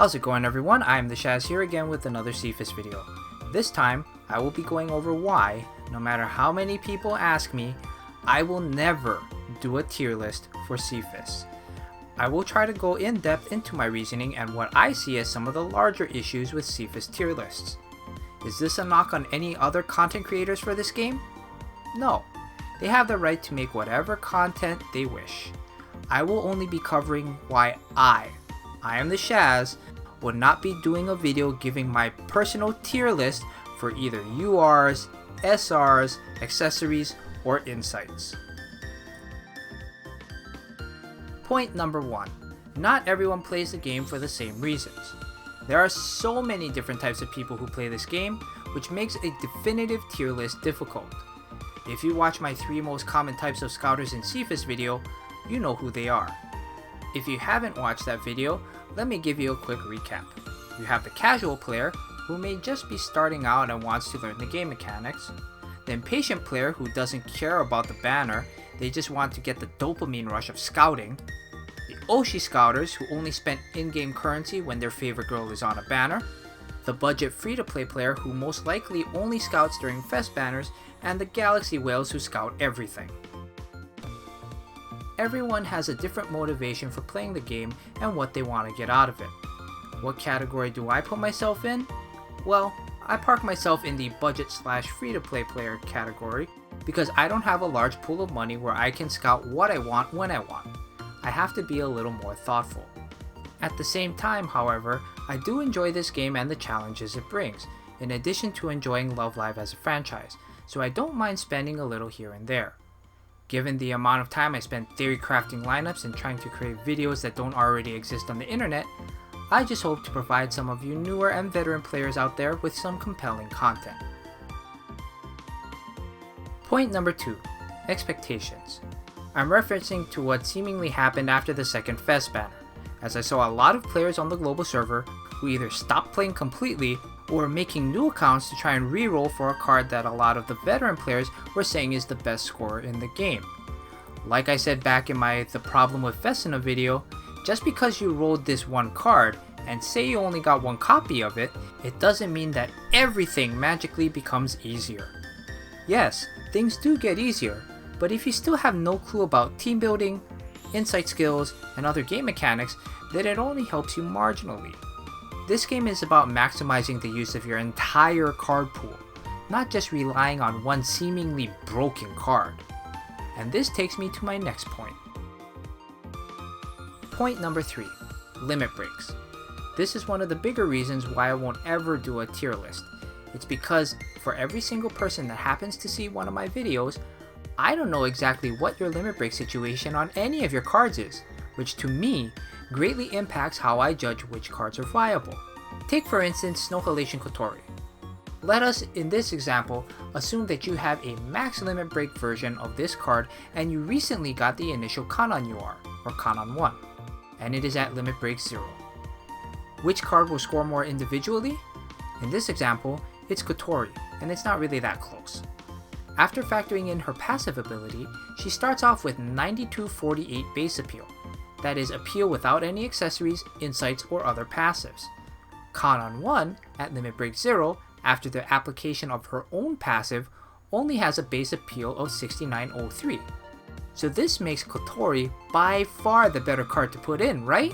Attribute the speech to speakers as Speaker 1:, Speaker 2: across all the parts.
Speaker 1: How's it going, everyone? I'm the Shaz here again with another SIFAS video. This time, I will be going over why, no matter how many people ask me, I will never do a tier list for SIFAS. I will try to go in depth into my reasoning and what I see as some of the larger issues with SIFAS tier lists. Is this a knock on any other content creators for this game? No. They have the right to make whatever content they wish. I will only be covering why I am the Shaz, will not be doing a video giving my personal tier list for either URs, SRs, accessories, or insights. Point number 1. Not everyone plays the game for the same reasons. There are so many different types of people who play this game, which makes a definitive tier list difficult. If you watch my 3 most common types of scouters in SIFAS video, you know who they are. If you haven't watched that video, let me give you a quick recap. You have the casual player, who may just be starting out and wants to learn the game mechanics. The impatient player who doesn't care about the banner, they just want to get the dopamine rush of scouting. The Oshi scouters who only spend in-game currency when their favorite girl is on a banner. The budget free-to-play player who most likely only scouts during fest banners, and the galaxy whales who scout everything. Everyone has a different motivation for playing the game and what they want to get out of it. What category do I put myself in? Well, I park myself in the budget/free-to-play player category because I don't have a large pool of money where I can scout what I want when I want. I have to be a little more thoughtful. At the same time, however, I do enjoy this game and the challenges it brings, in addition to enjoying Love Live as a franchise, so I don't mind spending a little here and there. Given the amount of time I spend theory crafting lineups and trying to create videos that don't already exist on the internet, I just hope to provide some of you newer and veteran players out there with some compelling content. Point number 2. Expectations. I'm referencing to what seemingly happened after the second Fest banner, as I saw a lot of players on the global server who either stopped playing completely or making new accounts to try and re-roll for a card that a lot of the veteran players were saying is the best scorer in the game. Like I said back in my The Problem with Vestina video, just because you rolled this one card and say you only got one copy of it, it doesn't mean that everything magically becomes easier. Yes, things do get easier, but if you still have no clue about team building, insight skills, and other game mechanics, then it only helps you marginally. This game is about maximizing the use of your entire card pool, not just relying on one seemingly broken card. And this takes me to my next point. Point number 3. Limit breaks. This is one of the bigger reasons why I won't ever do a tier list. It's because for every single person that happens to see one of my videos, I don't know exactly what your limit break situation on any of your cards is, which to me greatly impacts how I judge which cards are viable. Take for instance Snow Halation Kotori. Let us, in this example, assume that you have a max limit break version of this card and you recently got the initial Kanon UR, or Kanon 1, and it is at limit break 0. Which card will score more individually? In this example, it's Kotori, and it's not really that close. After factoring in her passive ability, she starts off with 9248 base appeal. That is appeal without any accessories, insights, or other passives. Kanon 1, at limit break 0, after the application of her own passive, only has a base appeal of 6903. So this makes Kotori by far the better card to put in, right?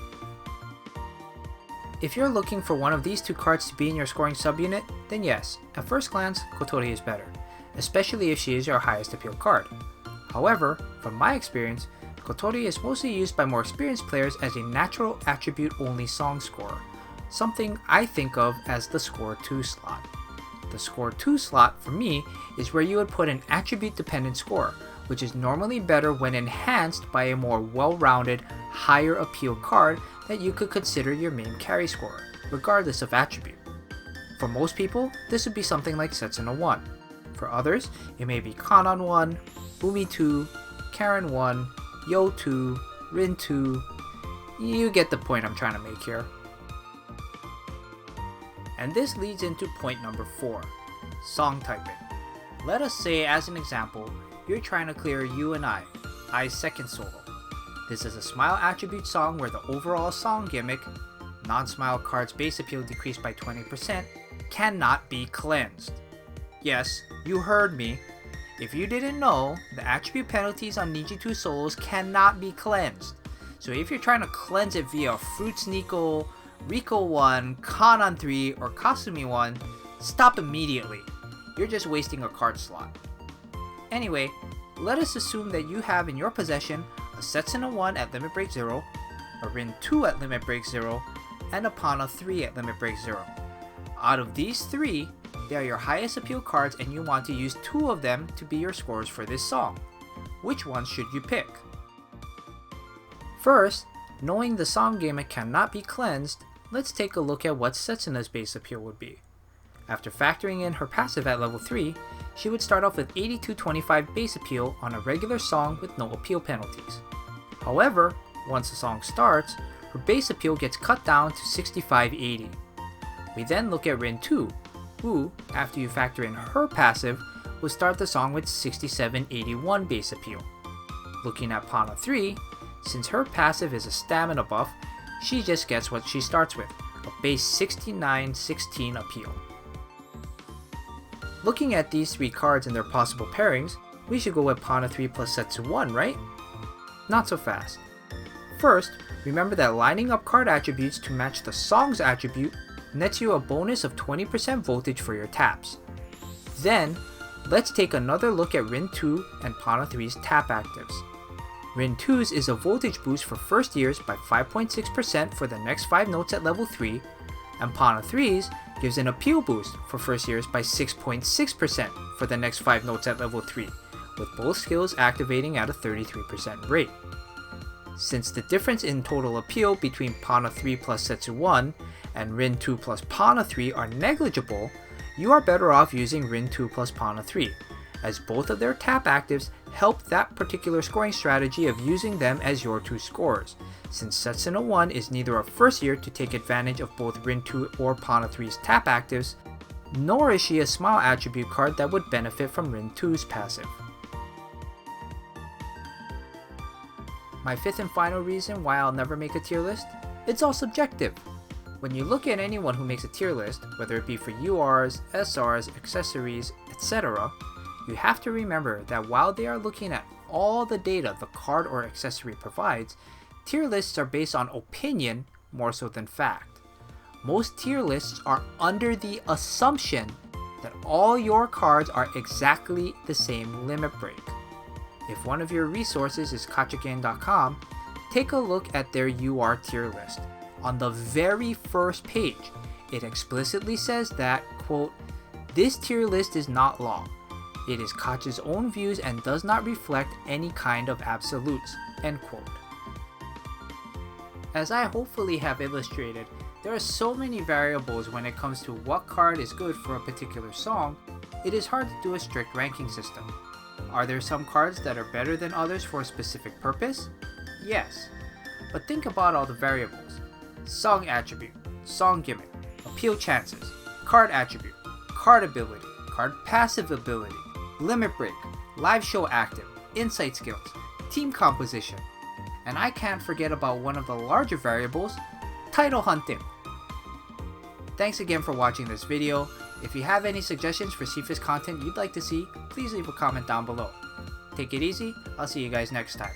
Speaker 1: If you're looking for one of these 2 cards to be in your scoring subunit, then yes, at first glance, Kotori is better, especially if she is your highest appeal card. However, from my experience, Kotori is mostly used by more experienced players as a natural attribute only song scorer, something I think of as the score 2 slot. The score 2 slot for me is where you would put an attribute dependent score, which is normally better when enhanced by a more well-rounded, higher appeal card that you could consider your main carry scorer, regardless of attribute. For most people, this would be something like Setsuna 1. For others, it may be Kanon 1, Umi 2, Karen 1, Yo 2, Rin 2. You get the point I'm trying to make here. And this leads into point number 4, song typing. Let us say, as an example, you're trying to clear You and I's second solo. This is a smile attribute song where the overall song gimmick, non-smile card's base appeal decreased by 20%, cannot be cleansed. Yes, you heard me. If you didn't know, the attribute penalties on Niji 2 solos cannot be cleansed. So if you're trying to cleanse it via Fruits Nico, Rico 1, Kanan 3, or Kasumi 1, stop immediately. You're just wasting a card slot. Anyway, let us assume that you have in your possession a Setsuna 1 at Limit Break 0, a Rin 2 at Limit Break 0, and a Pana 3 at Limit Break 0. Out of these 3, they are your highest appeal cards and you want to use 2 of them to be your scores for this song. Which ones should you pick? First, knowing the song gimmick cannot be cleansed, let's take a look at what Setsuna's base appeal would be. After factoring in her passive at level 3, she would start off with 8225 base appeal on a regular song with no appeal penalties. However, once the song starts, her base appeal gets cut down to 6580. We then look at Rin 2, who, after you factor in her passive, will start the song with 6781 base appeal. Looking at Pana 3, since her passive is a stamina buff, she just gets what she starts with, a base 6916 appeal. Looking at these 3 cards and their possible pairings, we should go with Pana 3 plus Setsu 1, right? Not so fast. First, remember that lining up card attributes to match the song's attribute nets you a bonus of 20% voltage for your taps. Then, let's take another look at Rin 2 and Pana 3's tap actives. Rin 2's is a voltage boost for first years by 5.6% for the next 5 notes at level 3, and Pana 3's gives an appeal boost for first years by 6.6% for the next 5 notes at level 3, with both skills activating at a 33% rate. Since the difference in total appeal between Pana 3 plus Setsu 1 and Rin 2 plus Pana 3 are negligible, you are better off using Rin 2 plus Pana 3, as both of their tap actives help that particular scoring strategy of using them as your 2 scores, since Setsuna 1 is neither a first year to take advantage of both Rin 2 or Pana 3's tap actives, nor is she a smile attribute card that would benefit from Rin 2's passive. My 5th and final reason why I'll never make a tier list? It's all subjective. When you look at anyone who makes a tier list, whether it be for URs, SRs, accessories, etc., you have to remember that while they are looking at all the data the card or accessory provides, tier lists are based on opinion more so than fact. Most tier lists are under the assumption that all your cards are exactly the same limit break. If one of your resources is kachagen.com, take a look at their UR tier list. On the very first page, it explicitly says that, quote, "This tier list is not law. It is Kacha's own views and does not reflect any kind of absolutes," end quote. As I hopefully have illustrated, there are so many variables when it comes to what card is good for a particular song, it is hard to do a strict ranking system. Are there some cards that are better than others for a specific purpose? Yes. But think about all the variables. Song attribute, song gimmick, appeal chances, card attribute, card ability, card passive ability, limit break, live show active, insight skills, team composition. And I can't forget about one of the larger variables, title hunting. Thanks again for watching this video. If you have any suggestions for SIFAS content you'd like to see, please leave a comment down below. Take it easy, I'll see you guys next time.